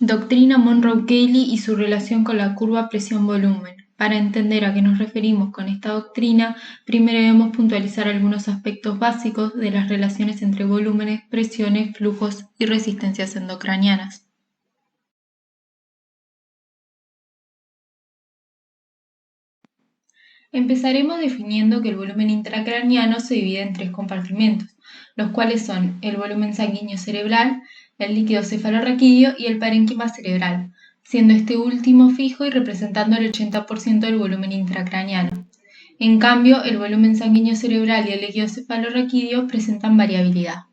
Doctrina Monroe-Cayley y su relación con la curva presión-volumen. Para entender a qué nos referimos con esta doctrina, primero debemos puntualizar algunos aspectos básicos de las relaciones entre volúmenes, presiones, flujos y resistencias endocranianas. Empezaremos definiendo que el volumen intracraniano se divide en tres compartimentos, los cuales son el volumen sanguíneo cerebral, el líquido cefalorraquídeo y el parénquima cerebral, siendo este último fijo y representando el 80% del volumen intracraniano. En cambio, el volumen sanguíneo cerebral y el líquido cefalorraquídeo presentan variabilidad.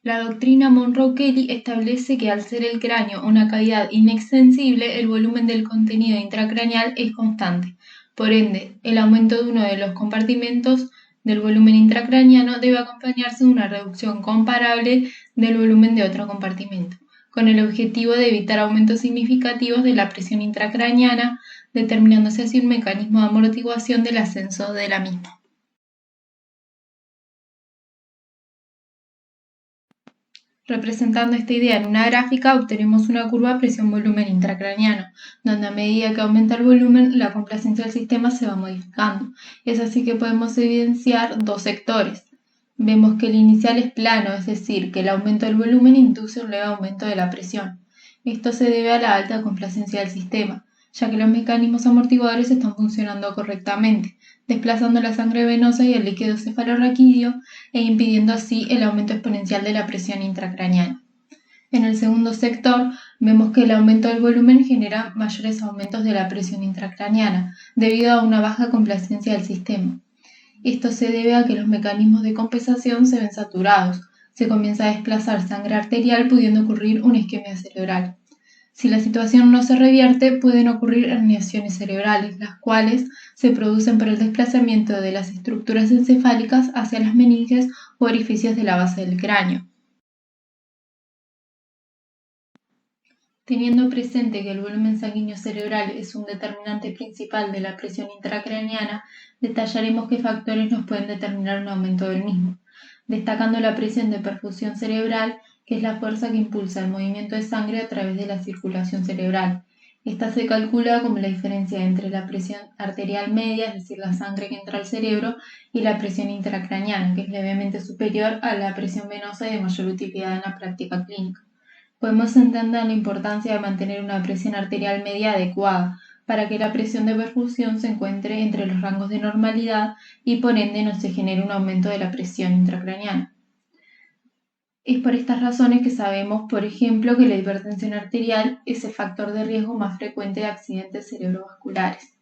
La doctrina Monroe-Cayley establece que al ser el cráneo una cavidad inextensible, el volumen del contenido intracraneal es constante. Por ende, el aumento de uno de los compartimentos del volumen intracraniano debe acompañarse de una reducción comparable del volumen de otro compartimento, con el objetivo de evitar aumentos significativos de la presión intracraniana, determinándose así un mecanismo de amortiguación del ascenso de la misma. Representando esta idea en una gráfica, obtenemos una curva presión-volumen intracraniano, donde a medida que aumenta el volumen, la complacencia del sistema se va modificando. Es así que podemos evidenciar dos sectores. Vemos que el inicial es plano, es decir, que el aumento del volumen induce un leve aumento de la presión. Esto se debe a la alta complacencia del sistema, ya que los mecanismos amortiguadores están funcionando correctamente, desplazando la sangre venosa y el líquido cefalorraquídeo e impidiendo así el aumento exponencial de la presión intracraniana. En el segundo sector, vemos que el aumento del volumen genera mayores aumentos de la presión intracraniana, debido a una baja complacencia del sistema. Esto se debe a que los mecanismos de compensación se ven saturados, se comienza a desplazar sangre arterial, pudiendo ocurrir una isquemia cerebral. Si la situación no se revierte, pueden ocurrir herniaciones cerebrales, las cuales se producen por el desplazamiento de las estructuras encefálicas hacia las meninges o orificios de la base del cráneo. Teniendo presente que el volumen sanguíneo cerebral es un determinante principal de la presión intracraniana, detallaremos qué factores nos pueden determinar un aumento del mismo, destacando la presión de perfusión cerebral, que es la fuerza que impulsa el movimiento de sangre a través de la circulación cerebral. Esta se calcula como la diferencia entre la presión arterial media, es decir, la sangre que entra al cerebro, y la presión intracraniana, que es levemente superior a la presión venosa y de mayor utilidad en la práctica clínica. Podemos entender la importancia de mantener una presión arterial media adecuada para que la presión de perfusión se encuentre entre los rangos de normalidad y por ende no se genere un aumento de la presión intracraniana. Es por estas razones que sabemos, por ejemplo, que la hipertensión arterial es el factor de riesgo más frecuente de accidentes cerebrovasculares.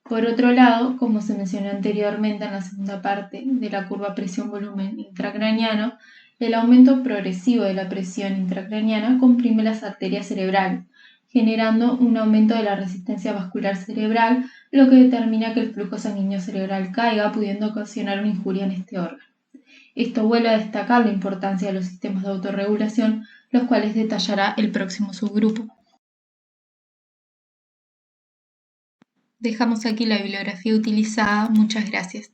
Por otro lado, como se mencionó anteriormente en la segunda parte de la curva presión-volumen intracraniano, el aumento progresivo de la presión intracraniana comprime las arterias cerebrales, generando un aumento de la resistencia vascular cerebral, lo que determina que el flujo sanguíneo cerebral caiga, pudiendo ocasionar una injuria en este órgano. Esto vuelve a destacar la importancia de los sistemas de autorregulación, los cuales detallará el próximo subgrupo. Dejamos aquí la bibliografía utilizada. Muchas gracias.